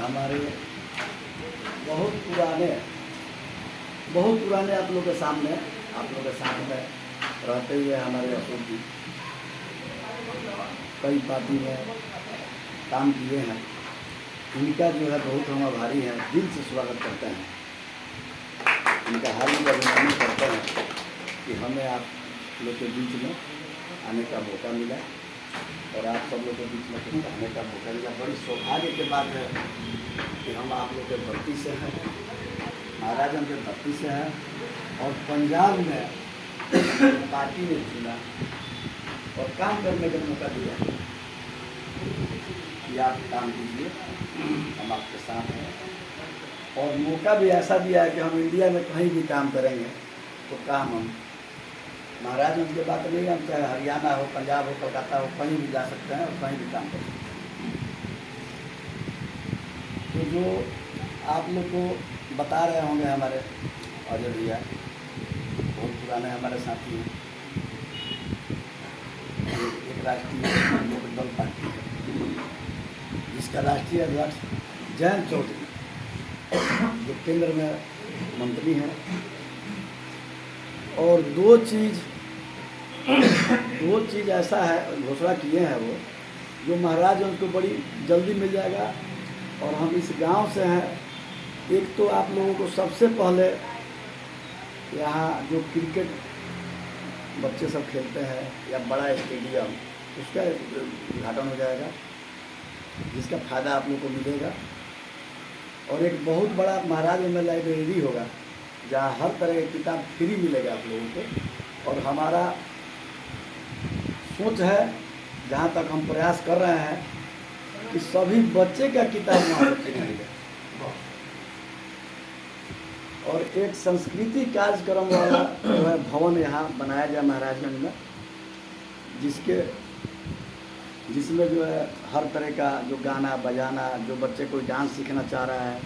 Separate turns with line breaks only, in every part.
हमारे बहुत पुराने आप लोगों के सामने, आप लोगों के साथ में रहते हुए हमारे अशोक जी कई पार्टी में काम किए हैं। इनका जो है बहुत हम आभारी हैं, दिल से स्वागत करते हैं। इनका हार्दिक अभिनंदन करते हैं कि हमें आप लोग के बीच में आने का मौका मिला और आप सब लोग के बीच में कुछ आने का मौका मिला। बड़ी सौभाग्य के बात है कि हम आप लोग के धरती से हैं, महाराजगंज के धरती से हैं और पंजाब में पार्टी ने चुना और काम करने का मौका दिया कि आप काम कीजिए, हम आपके साथ हैं। और मौका भी ऐसा दिया है कि हम इंडिया में कहीं भी काम करेंगे तो काम हम महाराजगंज की बात नहीं, हम चाहे हरियाणा हो, पंजाब हो, कोलकाता हो, कहीं भी जा सकते हैं और कहीं भी काम कर सकते हैं। तो जो आप लोग को बता रहे होंगे हमारे अजय भैया, बहुत पुराने हमारे साथी हैं। एक राष्ट्रीय लोकदल पार्टी है जिसका राष्ट्रीय अध्यक्ष जयंत चौधरी जो केंद्र में मंत्री हैं। और दो चीज़ ऐसा है घोषणा किए हैं वो, जो महाराजगंज को बड़ी जल्दी मिल जाएगा। और हम इस गांव से हैं। एक तो आप लोगों को सबसे पहले यहाँ जो क्रिकेट बच्चे सब खेलते हैं या बड़ा स्टेडियम, उसका उद्घाटन हो जाएगा जिसका फ़ायदा आप लोगों को मिलेगा। और एक बहुत बड़ा महाराजगंज में लाइब्रेरी होगा जहाँ हर तरह की किताब फ्री मिलेगा आप लोगों को। और हमारा सोच है, जहाँ तक हम प्रयास कर रहे हैं कि सभी बच्चे का किताब वहाँ से फ्री मिलेगा। और एक संस्कृति कार्यक्रम वाला जो है भवन यहाँ बनाया गया महाराजगंज में, जिसमें जो है हर तरह का जो गाना बजाना, जो बच्चे कोई डांस सीखना चाह रहा है,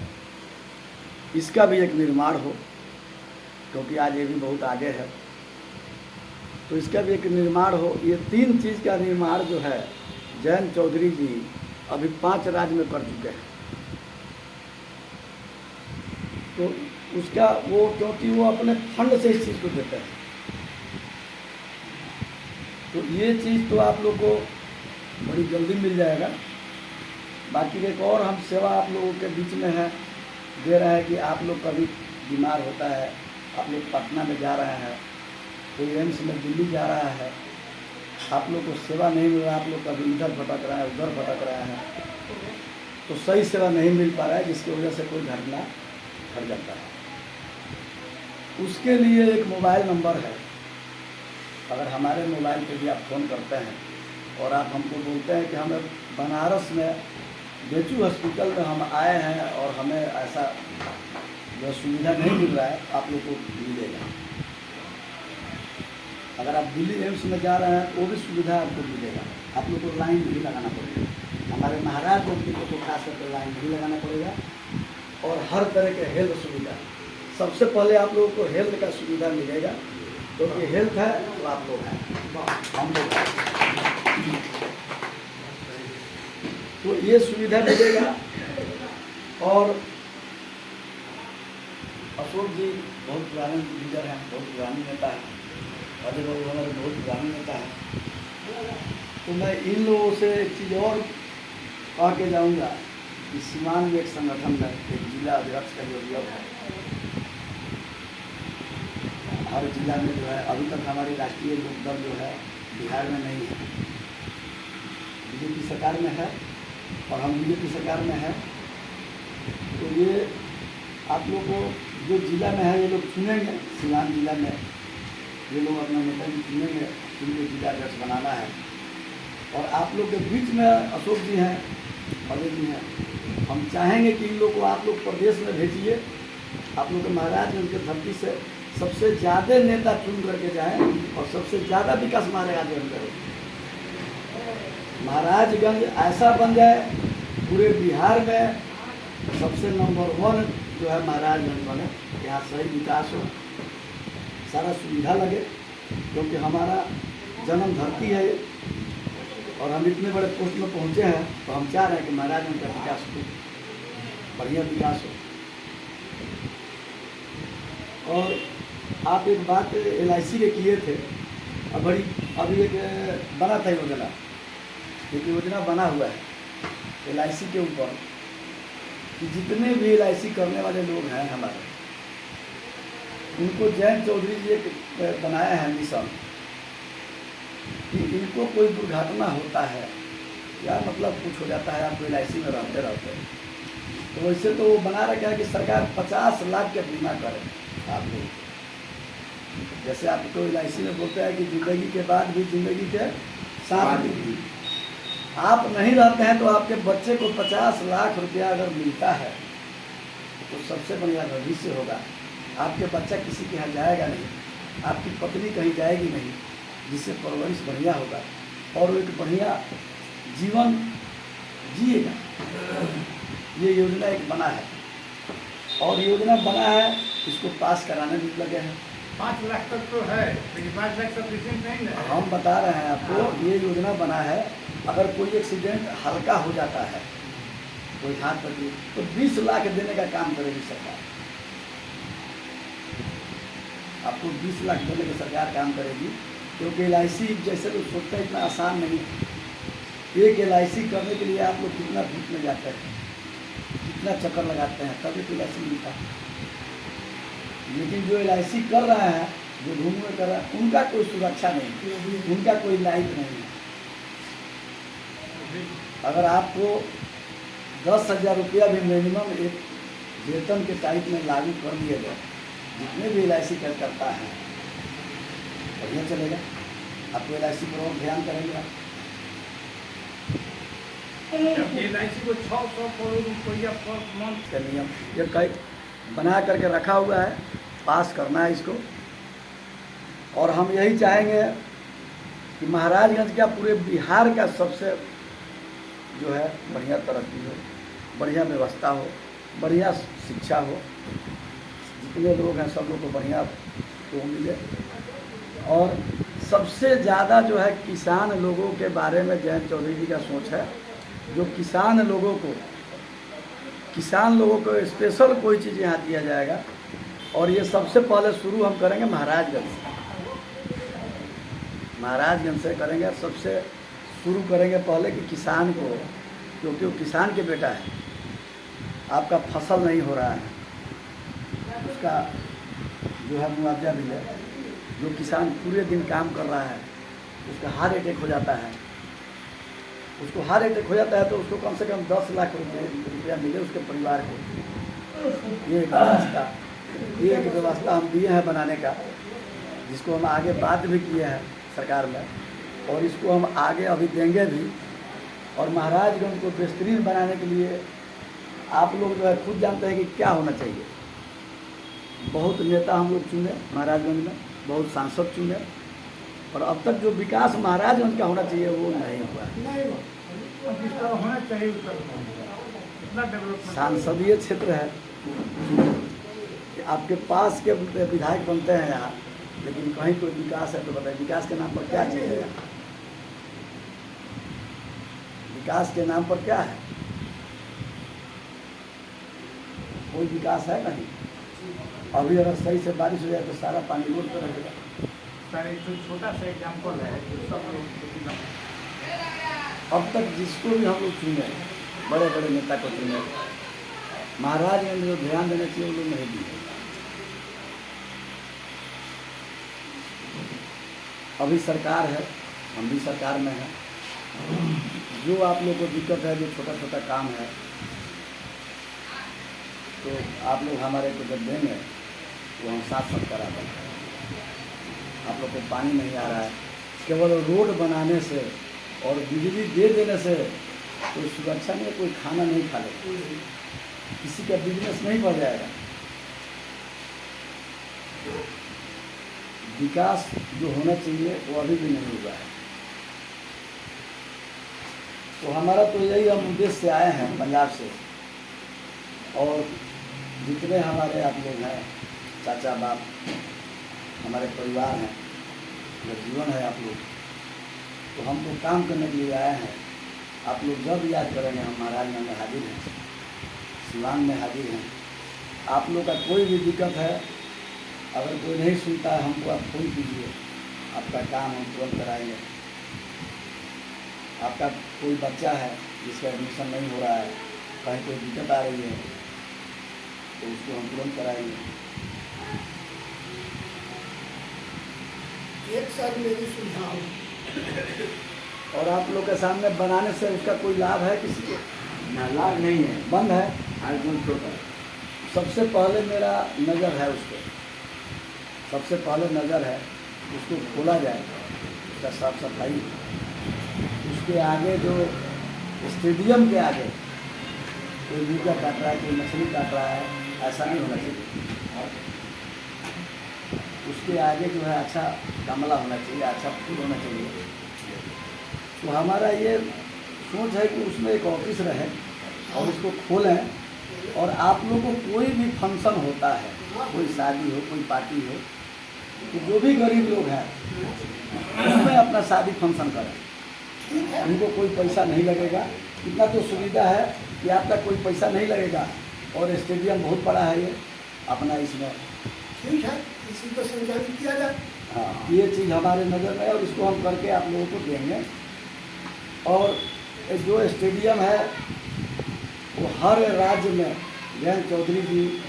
इसका भी एक निर्माण हो, क्योंकि आज ये भी बहुत आगे है। तो इसका भी एक निर्माण हो। ये 3 चीज़ का निर्माण जो है जयंत चौधरी जी अभी 5 राज्य में कर चुके हैं। तो उसका वो, क्योंकि वो अपने फंड से इस चीज़ को देते हैं, तो ये चीज़ तो आप लोग को बड़ी जल्दी मिल जाएगा। बाकी एक और हम सेवा आप लोगों के बीच में है दे रहे हैं कि आप लोग कभी बीमार होता है, आप लोग पटना में जा रहे हैं, कोई एम्स में दिल्ली जा रहा है, आप लोग को सेवा नहीं मिल रहा, आप लोग कभी इधर भटक रहे हैं, उधर भटक रहे हैं, तो सही सेवा नहीं मिल पा रहा है, जिसकी वजह से कोई घटना घट जाता है। उसके लिए एक मोबाइल नंबर है। अगर हमारे मोबाइल पे भी आप फ़ोन करते हैं और आप हमको बोलते हैं कि हमें बनारस में बेचू हॉस्पिटल में हम आए हैं और हमें ऐसा जो सुविधा नहीं मिल रहा है, आप लोग को मिलेगा। अगर आप दिल्ली एम्स में जा रहे हैं तो वो भी सुविधा आपको मिलेगा। आप लोग को लाइन नहीं लगाना पड़ेगा। हमारे महाराजगंज को खास करके लाइन नहीं लगाना पड़ेगा। और हर तरह के हेल्थ सुविधा, सबसे पहले आप लोगों को हेल्थ का सुविधा मिलेगा, क्योंकि हेल्थ है तो आप लोग हैं, हम लोग हैं। तो ये सुविधा मिलेगा। और अशोक जी बहुत पुराने लीडर हैं, बहुत पुराने नेता हैं। अजय बाबू हमारे बहुत पुराने नेता हैं। तो मैं इन लोगों से एक चीज़ और कह के जाऊँगा कि सीमान में एक संगठन में एक जिला अध्यक्ष का जो नियम है, हर जिला में जो है, अभी तक हमारी राष्ट्रीय लोकदल जो है बिहार में नहीं है, बीजेपी सरकार में है और हम बीजेपी सरकार में है। तो ये आप लोग को जो जिला में है ये लोग चुनेंगे, सीवान जिला में ये लोग अपना नेता भी चुनेंगे, उनको जिला अध्यक्ष बनाना है। और आप लोग के बीच में अशोक जी हैं, अजय जी हैं, हम चाहेंगे कि इन लोग को आप लोग प्रदेश में भेजिए। आप लोग के महाराजगंज के धरती से सबसे ज़्यादा नेता चुन करके जाएं और सबसे ज़्यादा विकास महाराजगंज करें। महाराजगंज ऐसा बन जाए पूरे बिहार में सबसे नंबर 1 जो है महाराजगंज बने, यहाँ सही विकास हो, सारा सुविधा लगे, क्योंकि हमारा जन्म धरती है और हम इतने बड़े पोस्ट में पहुँचे हैं, तो हम चाह रहे हैं कि महाराजगंज का विकास हो। बढ़िया विकास हो। और आप एक बात LIC के किए थे, अब बड़ी अभी एक बना था योजना, एक योजना बना हुआ है LIC के ऊपर कि जितने भी LIC करने वाले लोग हैं हमारे, उनको जयंत चौधरी जी एक बनाया है मिशन कि इनको कोई दुर्घटना होता है या मतलब कुछ हो जाता है आपको LIC में रहते रहते, तो वैसे तो वो बना रखा है कि सरकार 50 लाख का बीमा करे आप लोग। जैसे आपको LIC में बोलते हैं कि ज़िंदगी के बाद भी ज़िंदगी के साथ भी आप नहीं रहते हैं तो आपके बच्चे को 50 लाख रुपया अगर मिलता है तो सबसे बढ़िया भविष्य होगा। आपके बच्चा किसी के यहाँ जाएगा नहीं, आपकी पत्नी कहीं जाएगी नहीं, जिससे परवरिश बढ़िया होगा और वो एक बढ़िया जीवन जिएगा। ये योजना एक बना है और योजना बना है, इसको पास कराने भी लगे हैं।
5 लाख तक तो है, लेकिन 5 लाख सफिशिएंट नहीं है।
हम बता रहे हैं आपको, ये योजना बना है, अगर कोई एक्सीडेंट हल्का हो जाता है, कोई हाथ पकड़ी, तो 20 लाख देने का काम करेगी सरकार। आपको 20 लाख देने की सरकार काम करेगी, क्योंकि LIC जैसे लोग सोचते हैं इतना आसान नहीं। एक LIC करने के लिए आप लोग कितना धूप में जाते हैं, कितना चक्कर लगाते हैं, तभी तो LIC मिलता है। लेकिन जो LIC कर रहा है, जो घूम में कर रहा है, उनका कोई सुरक्षा नहीं, उनका कोई लाइफ नहीं है। अगर आपको 10,000 रुपया भी मिनिमम एक वेतन के टाइप में लागू कर दिया जाए, जितने भी LIC करता है, बढ़िया चलेगा। आपको LIC पर और ध्यान करेंगे आप।
LIC को 600 करोड़ रुपया पर मंथ
का नियम ये कई बना करके रखा हुआ है, पास करना है इसको। और हम यही चाहेंगे कि महाराजगंज का, पूरे बिहार का सबसे जो है बढ़िया तरक्की हो, बढ़िया व्यवस्था हो, बढ़िया शिक्षा हो, जितने लोग हैं सब लोग को बढ़िया वो मिले। और सबसे ज़्यादा जो है किसान लोगों के बारे में जयंत चौधरी जी का सोच है, जो किसान लोगों को स्पेशल कोई चीज़ यहाँ दिया जाएगा। और ये सबसे पहले शुरू हम करेंगे महाराजगंज से करेंगे। सबसे शुरू करेंगे पहले कि किसान को, क्योंकि वो किसान के बेटा है, आपका फसल नहीं हो रहा है, उसका जो है मुआवजा मिले। जो किसान पूरे दिन काम कर रहा है, उसका हार्ट अटैक हो जाता है, तो उसको कम से कम 10 लाख रुपया मिले उसके परिवार को। ये एक व्यवस्था हम दिए हैं बनाने का, जिसको हम आगे बात भी किए हैं सरकार में, और इसको हम आगे अभी देंगे भी। और महाराजगंज को बेहतरीन बनाने के लिए आप लोग जो है खुद जानते हैं कि क्या होना चाहिए। बहुत नेता हम लोग चुने महाराजगंज में, बहुत सांसद चुने, और अब तक जो विकास महाराजगंज का होना चाहिए वो नहीं हुआ।
जिस तरह होना चाहिए उस तरह डेवलपमेंट।
सांसदीय क्षेत्र है, आपके पास के विधायक बनते हैं यहाँ, लेकिन कहीं कोई विकास है तो बताइए, विकास के नाम पर क्या चीज़ है? विकास के नाम पर क्या है? कोई विकास है नहीं। अभी अगर सही से बारिश हो जाए तो सारा पानी रोड पर रहेगा।
सर एक छोटा सा एग्जाम्पल है जो सब लोग,
अब तक जिसको भी हम लोग चुने, बड़े बड़े नेता को चुने, महाराजगंज जो ध्यान देना चाहिए वो लोग नहीं दिए। अभी सरकार है, हम भी सरकार में हैं। जो आप लोग को दिक्कत है, जो छोटा छोटा काम है, तो आप लोग हमारे को जब देंगे तो हम साथ करा देंगे। आप लोग को पानी नहीं आ रहा है, केवल रोड बनाने से और बिजली दे देने से कोई सुरक्षा नहीं, कोई खाना नहीं खा ले, किसी का बिजनेस नहीं बढ़ जाएगा। विकास जो होना चाहिए वो अभी भी नहीं हुआ है। तो हमारा तो यही हम उद्देश्य से आए हैं पंजाब से, और जितने हमारे आप लोग हैं, चाचा बाप, हमारे परिवार हैं, जो जीवन है आप लोग, तो हम तो काम करने के लिए आए हैं। आप लोग जब याद करेंगे हम महाराजगंज में हाजिर हैं। सिवान में हाजिर हैं। आप लोग का कोई भी दिक्कत है, अगर कोई नहीं सुनता है हमको आप फ़ोन कीजिए, आपका काम हम तुरंत कराएंगे। आपका कोई बच्चा है जिसका एडमिशन नहीं हो रहा है, कहीं कोई दिक्कत आ रही है, तो उसको हम तुरंत कराएंगे।
एक सर मेरी सुझाव,
और आप लोग के सामने बनाने से उसका कोई लाभ है किसी को?
ना, लाभ नहीं है,
बंद है।
आईफोन छोटा।
सबसे पहले मेरा नज़र है उस पर, सबसे पहले नज़र है उसको खोला जाए, उसका साफ सफाई, उसके आगे जो स्टेडियम के आगे कोई मुर्गा काट रहा है, कोई मछली काट रहा है, ऐसा नहीं होना चाहिए। उसके आगे जो है अच्छा गमला होना चाहिए, अच्छा फूल होना चाहिए। तो हमारा ये सोच है कि उसमें एक ऑफिस रहे और उसको खोलें, और आप लोगों को कोई भी फंक्शन होता है, कोई शादी हो, कोई पार्टी हो, तो जो भी गरीब लोग हैं उसमें अपना शादी फंक्शन करें। उनको कोई पैसा नहीं लगेगा, इतना तो सुविधा है कि आपका कोई पैसा नहीं लगेगा, और स्टेडियम बहुत बड़ा है ये अपना, इसमें
ठीक है, इसी को संचालित किया जाए।
हाँ, ये चीज़ हमारे नज़र में है और इसको हम करके आप लोगों को देंगे। और जो स्टेडियम है वो हर राज्य में, जयंत चौधरी जी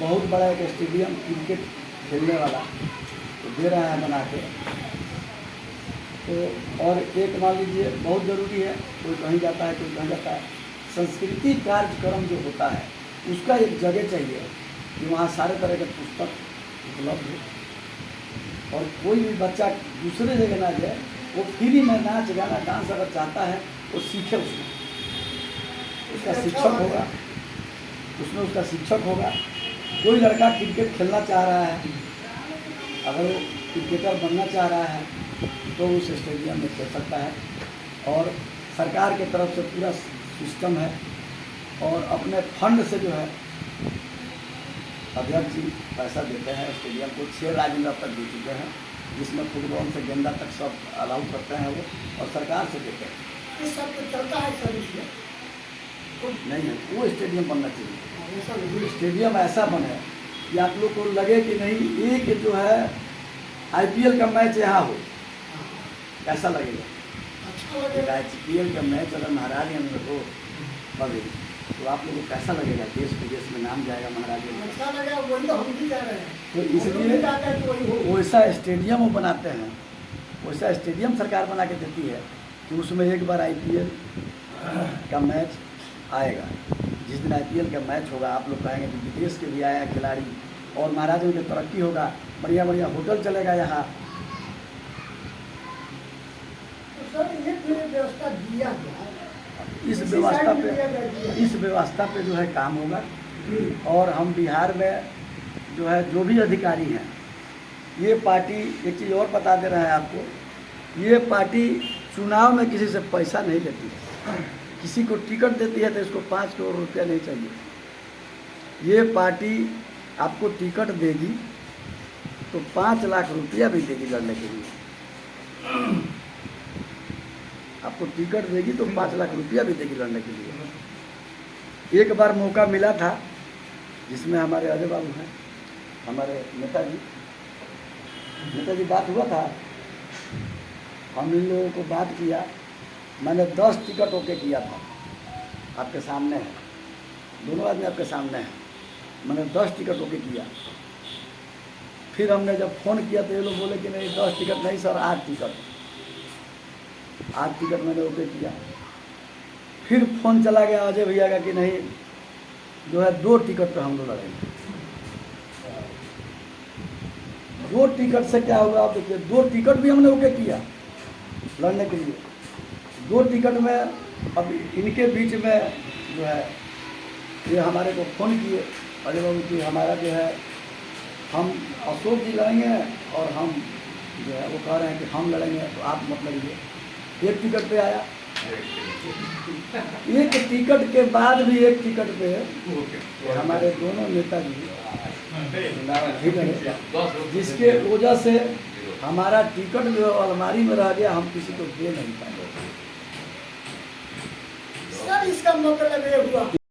बहुत बड़ा एक स्टेडियम क्रिकेट खेलने वाला तो दे रहा है बना के। तो और एक मान लीजिए बहुत ज़रूरी है, कोई कहीं जाता है, कोई कहीं जाता है, संस्कृति कार्यक्रम जो होता है उसका एक जगह चाहिए कि वहाँ सारे तरह के पुस्तक उपलब्ध हो, और कोई भी बच्चा दूसरे जगह ना जाए, वो फ्री में नाच गाना डांस अगर चाहता है वो सीखे, उसका शिक्षक होगा, उसमें उसका शिक्षक होगा। कोई लड़का क्रिकेट खेलना चाह रहा है, अगर वो क्रिकेटर बनना चाह रहा है तो उस स्टेडियम में खेल सकता है, और सरकार के तरफ से पूरा सिस्टम है, और अपने फंड से जो है अध्यक्ष जी पैसा देते हैं स्टेडियम को। 6 राज्य में अब तक दे चुके हैं, जिसमें फुटबॉल से गेंदा तक सब अलाउ करते हैं वो, और सरकार से देते हैं।
इस सब तो चलता है सर, इसमें
नहीं है, वो स्टेडियम बनना चाहिए।
ऐसा नहीं।
स्टेडियम ऐसा बने कि आप लोग को लगे कि नहीं, एक जो है IPL का मैच यहाँ हो, कैसा लगेगा?
अच्छा लगेगा।
IPL का मैच अगर महाराजगंज में हो बगे, तो आप लोगों को कैसा लगेगा? देश विदेश में नाम जाएगा महाराजगंज में।
अच्छा लगेगा, वही तो हम भी कह रहे हैं।
तो
हम लोग भी चाहते हैं कि वही हो।
इसलिए वैसा स्टेडियम वो बनाते हैं, वैसा स्टेडियम सरकार बना के देती है कि उसमें एक बार IPL का मैच आएगा। जिस दिन IPL का मैच होगा, आप लोग कहेंगे कि विदेश के भी आया खिलाड़ी, और महाराजगंज की तरक्की होगा, बढ़िया बढ़िया होटल चलेगा यहाँ।
तो सर ये पूरी व्यवस्था दिया गया है।
इस
इसी
व्यवस्था
साइड में
पे
दिया गया है।
इस व्यवस्था पे जो है काम होगा, और हम बिहार में जो है जो भी अधिकारी हैं, ये पार्टी, एक चीज़ और बता दे रहा है आपको, ये पार्टी चुनाव में किसी से पैसा नहीं लेती है। किसी को टिकट देती है तो इसको 5 करोड़ रुपया नहीं चाहिए। ये पार्टी आपको टिकट देगी तो 5 लाख रुपया भी देगी लड़ने के लिए। आपको टिकट देगी तो 5 लाख रुपया भी देगी लड़ने के लिए। एक बार मौका मिला था जिसमें हमारे अजय बाबू हैं, हमारे नेताजी बात हुआ था, हम इन लोगों को बात किया, मैंने 10 टिकट ओके किया था, आपके सामने है, दोनों आदमी आपके सामने हैं, मैंने 10 टिकट ओके किया। फिर हमने जब फ़ोन किया तो ये लोग बोले कि नहीं 10 टिकट नहीं सर, 8 टिकट मैंने ओके किया। फिर फ़ोन चला गया अजय भैया का कि नहीं जो है 2 टिकट पे हम लोग लड़ेंगे। 2 टिकट से क्या हुआ आप देखिए, 2 टिकट भी हमने ओके किया लड़ने के लिए। 2 टिकट में अब इनके बीच में जो है ये हमारे को फ़ोन किए अजय बाबू की, हमारा जो है हम अशोक जी लड़ेंगे, और हम जो है वो कह रहे हैं कि हम लड़ेंगे, तो आप मत लड़िए। 1 टिकट पे आया, 1 टिकट के बाद भी 1 टिकट पे हमारे दोनों नेताजी नहीं लड़े, जिसके वजह से हमारा टिकट जो अलमारी में रह गया, हम किसी को दे नहीं पाए।
सर इसका मतलब ये हुआ